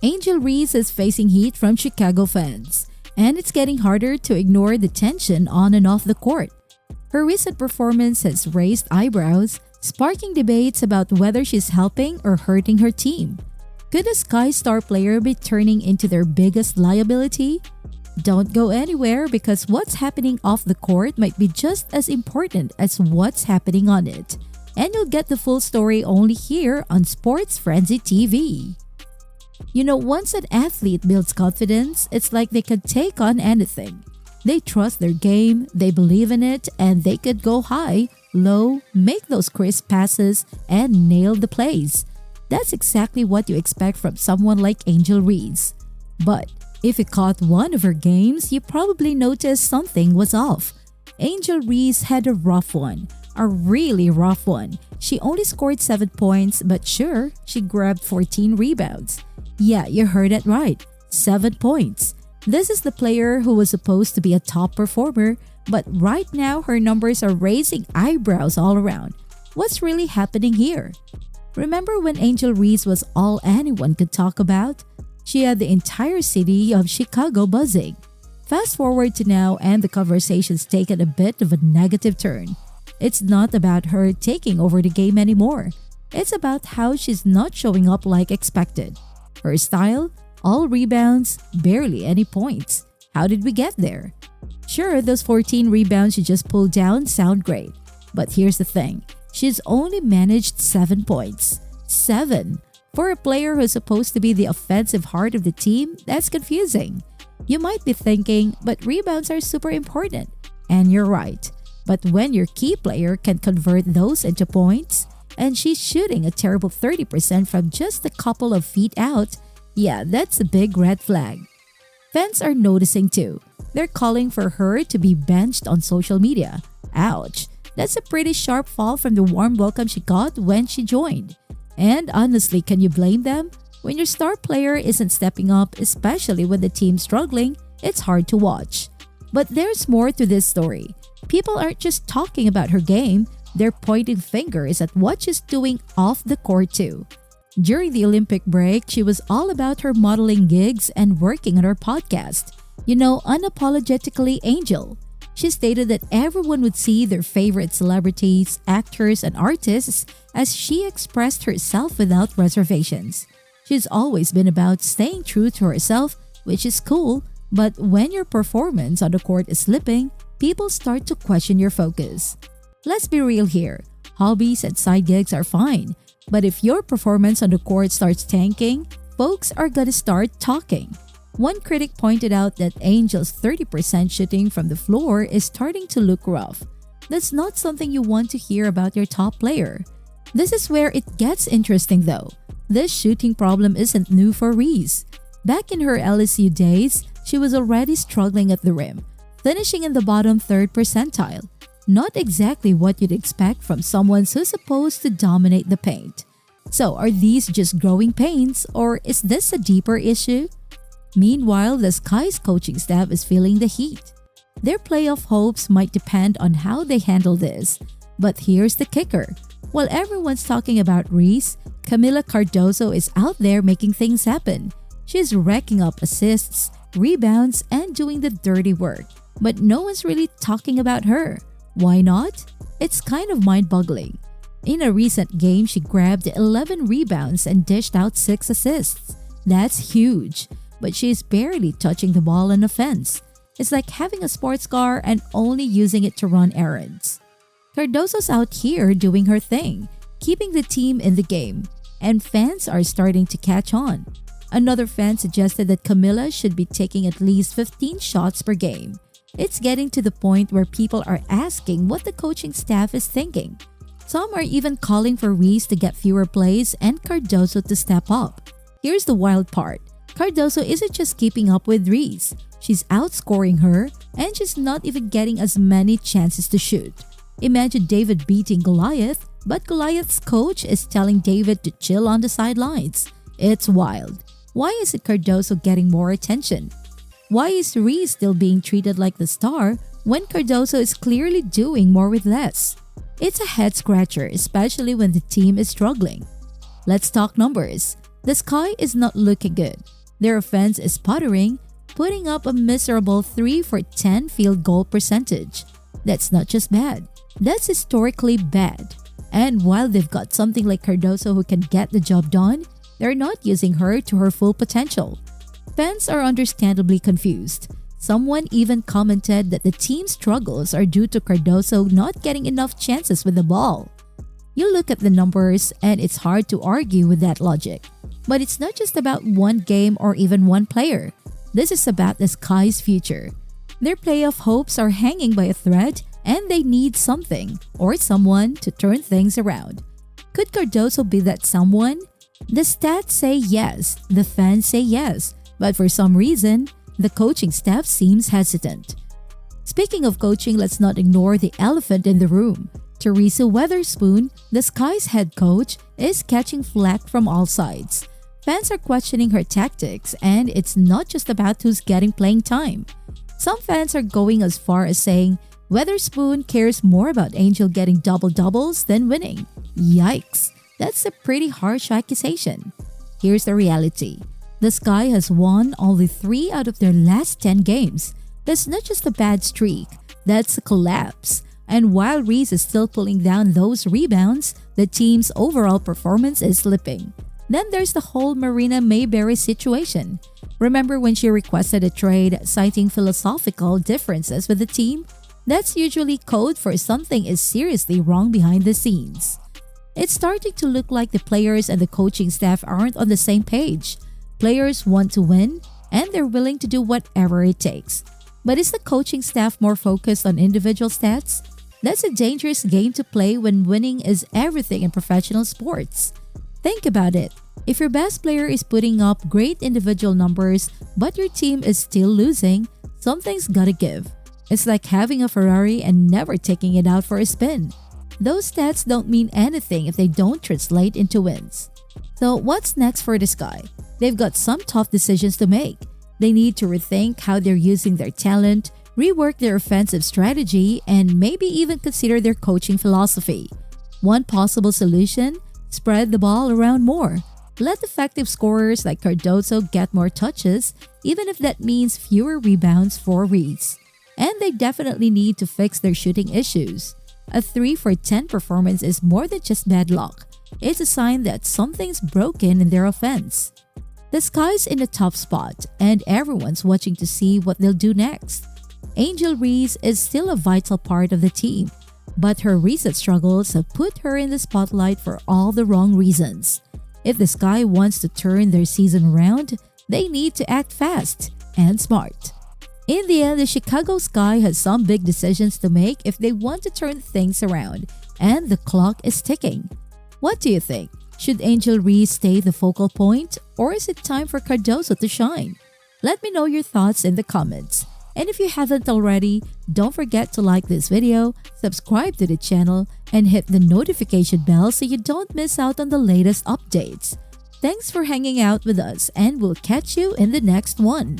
Angel Reese is facing heat from Chicago fans, and it's getting harder to ignore the tension on and off the court. Her recent performance has raised eyebrows, sparking debates about whether she's helping or hurting her team. Could a Sky Star player be turning into their biggest liability? Don't go anywhere because what's happening off the court might be just as important as what's happening on it. And you'll get the full story only here on Sports Frenzy TV. You know, once an athlete builds confidence, it's like they can take on anything. They trust their game, they believe in it, and they could go high, low, make those crisp passes, and nail the plays. That's exactly what you expect from someone like Angel Reese. But if you caught one of her games, you probably noticed something was off. Angel Reese had a rough one, a really rough one. She only scored 7 points, but sure, she grabbed 14 rebounds. Yeah, you heard it right, 7 points. This is the player who was supposed to be a top performer, but right now her numbers are raising eyebrows all around. What's really happening here? Remember when Angel Reese was all anyone could talk about? She had the entire city of Chicago buzzing. Fast forward to now and the conversation's taken a bit of a negative turn. It's not about her taking over the game anymore. It's about how she's not showing up like expected. Her style? All rebounds, barely any points. How did we get there? Sure, those 14 rebounds she just pulled down sound great. But here's the thing. She's only managed 7 points. 7! For a player who's supposed to be the offensive heart of the team, that's confusing. You might be thinking, but rebounds are super important. And you're right. But when your key player can convert those into points, and she's shooting a terrible 30% from just a couple of feet out, yeah, that's a big red flag. Fans are noticing too. They're calling for her to be benched on social media. Ouch, that's a pretty sharp fall from the warm welcome she got when she joined. And honestly, can you blame them? When your star player isn't stepping up, especially when the team's struggling, it's hard to watch. But there's more to this story. People aren't just talking about her game, they're pointing fingers at what she's doing off the court too. During the Olympic break, she was all about her modeling gigs and working on her podcast. You know, unapologetically Angel. She stated that everyone would see their favorite celebrities, actors, and artists as she expressed herself without reservations. She's always been about staying true to herself, which is cool, but when your performance on the court is slipping, people start to question your focus. Let's be real here. Hobbies and side gigs are fine, but if your performance on the court starts tanking, folks are gonna start talking. One critic pointed out that Angel's 30% shooting from the floor is starting to look rough. That's not something you want to hear about your top player. This is where it gets interesting though. This shooting problem isn't new for Reese. Back in her LSU days, she was already struggling at the rim, finishing in the bottom 3rd percentile. Not exactly what you'd expect from someone who's supposed to dominate the paint. So are these just growing pains, or is this a deeper issue? Meanwhile, the Sky's coaching staff is feeling the heat. Their playoff hopes might depend on how they handle this. But here's the kicker. While everyone's talking about Reese, Kamilla Cardoso is out there making things happen. She's racking up assists, rebounds, and doing the dirty work. But no one's really talking about her. Why not? It's kind of mind-boggling. In a recent game, she grabbed 11 rebounds and dished out 6 assists. That's huge. But she's barely touching the ball on offense. It's like having a sports car and only using it to run errands. Cardoso's out here doing her thing, keeping the team in the game, and fans are starting to catch on. Another fan suggested that Kamilla should be taking at least 15 shots per game. It's getting to the point where people are asking what the coaching staff is thinking. Some are even calling for Reese to get fewer plays and Cardoso to step up. Here's the wild part. Cardoso isn't just keeping up with Reese. She's outscoring her, and she's not even getting as many chances to shoot. Imagine David beating Goliath, but Goliath's coach is telling David to chill on the sidelines. It's wild. Why isn't Cardoso getting more attention? Why is Reese still being treated like the star when Cardoso is clearly doing more with less? It's a head-scratcher, especially when the team is struggling. Let's talk numbers. The Sky is not looking good. Their offense is sputtering, putting up a miserable 3 for 10 field goal percentage. That's not just bad, that's historically bad. And while they've got something like Cardoso who can get the job done, they're not using her to her full potential. Fans are understandably confused. Someone even commented that the team's struggles are due to Cardoso not getting enough chances with the ball. You look at the numbers and it's hard to argue with that logic. But it's not just about one game or even one player. This is about the Sky's future. Their playoff hopes are hanging by a thread and they need something or someone to turn things around. Could Cardoso be that someone? The stats say yes, the fans say yes, but for some reason, the coaching staff seems hesitant. Speaking of coaching, let's not ignore the elephant in the room. Reese Witherspoon, the Sky's head coach, is catching flack from all sides. Fans are questioning her tactics, and it's not just about who's getting playing time. Some fans are going as far as saying Witherspoon cares more about Angel getting double-doubles than winning. Yikes, that's a pretty harsh accusation. Here's the reality. The Sky has won only 3 out of their last 10 games. That's not just a bad streak, that's a collapse. And while Reese is still pulling down those rebounds, the team's overall performance is slipping. Then there's the whole Marina Mayberry situation. Remember when she requested a trade citing philosophical differences with the team? That's usually code for something is seriously wrong behind the scenes. It's starting to look like the players and the coaching staff aren't on the same page. Players want to win, and they're willing to do whatever it takes. But is the coaching staff more focused on individual stats? That's a dangerous game to play when winning is everything in professional sports. Think about it. If your best player is putting up great individual numbers but your team is still losing, something's gotta give. It's like having a Ferrari and never taking it out for a spin. Those stats don't mean anything if they don't translate into wins. So what's next for the Sky? They've got some tough decisions to make. They need to rethink how they're using their talent, rework their offensive strategy, and maybe even consider their coaching philosophy. One possible solution? Spread the ball around more. Let effective scorers like Cardoso get more touches, even if that means fewer rebounds for Reese. And they definitely need to fix their shooting issues. A 3 for 10 performance is more than just bad luck. It's a sign that something's broken in their offense. The Sky's in a tough spot, and everyone's watching to see what they'll do next. Angel Reese is still a vital part of the team, but her recent struggles have put her in the spotlight for all the wrong reasons. If the Sky wants to turn their season around, they need to act fast and smart. In the end, the Chicago Sky has some big decisions to make if they want to turn things around, and the clock is ticking. What do you think? Should Angel Reese stay the focal point, or is it time for Cardoso to shine? Let me know your thoughts in the comments. And if you haven't already, don't forget to like this video, subscribe to the channel, and hit the notification bell so you don't miss out on the latest updates. Thanks for hanging out with us, and we'll catch you in the next one.